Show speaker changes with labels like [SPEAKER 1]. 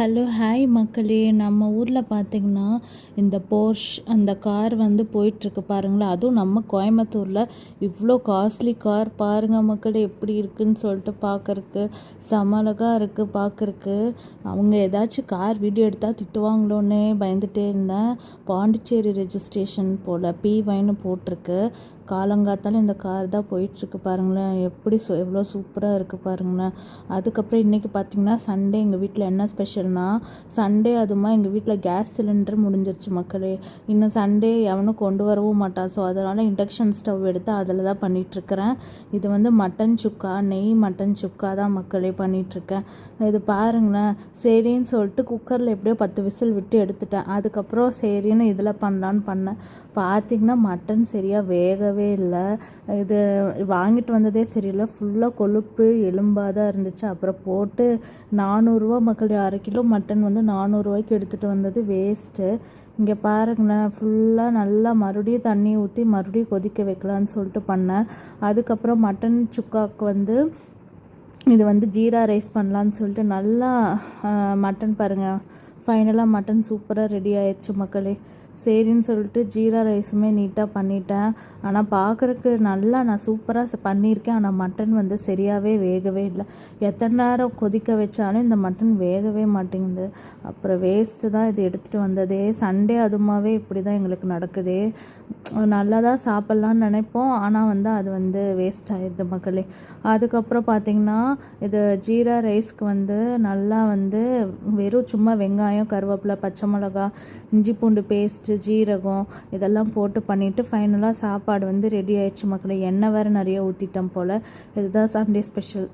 [SPEAKER 1] Hello hi மக்களே, நம்ம ஊரில் பார்த்திங்கன்னா இந்த போர்ஷ் அந்த கார் வந்து போயிட்டுருக்கு பாருங்களேன். அதுவும் நம்ம கோயம்புத்தூரில் இவ்வளோ காஸ்ட்லி கார் பாருங்கள் மக்களே, எப்படி இருக்குதுன்னு சொல்லிட்டு பார்க்குறக்கு சமலகாக இருக்குது பார்க்குறக்கு. அவங்க ஏதாச்சும் கார் வீடியோ எடுத்தால் திட்டுவாங்களோன்னே பயந்துகிட்டே இருந்தேன். பாண்டிச்சேரி ரெஜிஸ்ட்ரேஷன் போல் P1 போட்டிருக்கு. காலங்காத்தாலும் இந்த கார் தான் போயிட்டுருக்கு பாருங்களேன். எப்படி எவ்வளோ சூப்பராக இருக்குது பாருங்களேன். அதுக்கப்புறம் இன்றைக்கி பார்த்திங்கன்னா சண்டே. எங்கள் வீட்டில் என்ன ஸ்பெஷல்னால் சண்டே அதுமா எங்கள் வீட்டில் கேஸ் சிலிண்டர் முடிஞ்சிருச்சு மக்களே. இன்னும் சண்டே எவனும் கொண்டு வரவும் மாட்டான். ஸோ அதனால் இண்டக்ஷன் ஸ்டவ் எடுத்து அதில் தான் பண்ணிகிட்ருக்கிறேன். இது வந்து மட்டன் சுக்கா, நெய் மட்டன் சுக்கா தான் மக்களே பண்ணிகிட்ருக்கேன். இது பாருங்களேன். சரின்னு சொல்லிட்டு குக்கரில் எப்படியோ 10 விசில் விட்டு எடுத்துட்டேன். அதுக்கப்புறம் சரின்னு இதில் பண்ணலான்னு பண்ணேன். பார்த்திங்கன்னா மட்டன் சரியாக வேகவே இல்லை. இது வாங்கிட்டு வந்ததே சரியில்லை. ஃபுல்லாக கொழுப்பு எலும்பாக தான் இருந்துச்சு. அப்புறம் போட்டு 400 மக்கள் 1/2 கிலோ மட்டன் வந்து 400 எடுத்துகிட்டு வந்தது வேஸ்ட்டு. இங்கே பாருங்களேன், ஃபுல்லாக நல்லா மறுபடியும் தண்ணி ஊற்றி மறுபடியும் கொதிக்க வைக்கலான்னு சொல்லிட்டு பண்ணேன். அதுக்கப்புறம் மட்டன் சுக்காவுக்கு வந்து இது வந்து ஜீரா ரைஸ் பண்ணலான்னு சொல்லிட்டு நல்லா மட்டன் பாருங்கள், ஃபைனலாக மட்டன் சூப்பராக ரெடி ஆயிடுச்சு மக்களே. சரின்னு சொல்லிட்டு ஜீரா ரைஸுமே நீட்டாக பண்ணிட்டேன். ஆனால் பார்க்குறக்கு நல்லா நான் சூப்பராக பண்ணியிருக்கேன். ஆனால் மட்டன் வந்து சரியாகவே வேகவே இல்லை. எத்தனை நேரம் கொதிக்க வச்சாலும் இந்த மட்டன் வேகவே மாட்டேங்குது. அப்புறம் வேஸ்ட்டு தான் இது எடுத்துகிட்டு வந்ததே. சண்டே அதுமாவே இப்படி தான் எங்களுக்கு நடக்குதே. நல்லா தான் சாப்பிட்லான்னு நினைப்போம், ஆனால் வந்து அது வந்து வேஸ்ட் ஆகிடுது மக்களே. அதுக்கப்புறம் பார்த்திங்கன்னா இது ஜீரா ரைஸ்க்கு வந்து நல்லா வந்து வெறும் சும்மா வெங்காயம், கருவேப்பிலை, பச்சை மிளகா, இஞ்சி பூண்டு பேஸ்ட்டு, ஜீரகம் இதெல்லாம் போட்டு பண்ணிவிட்டு ஃபைனலாக சாப்பாடு வந்து ரெடி ஆயிடுச்சு மக்களே. எண்ணெய் வேறு நிறைய ஊற்றிட்டோம் போல். இதுதான் சண்டே ஸ்பெஷல்.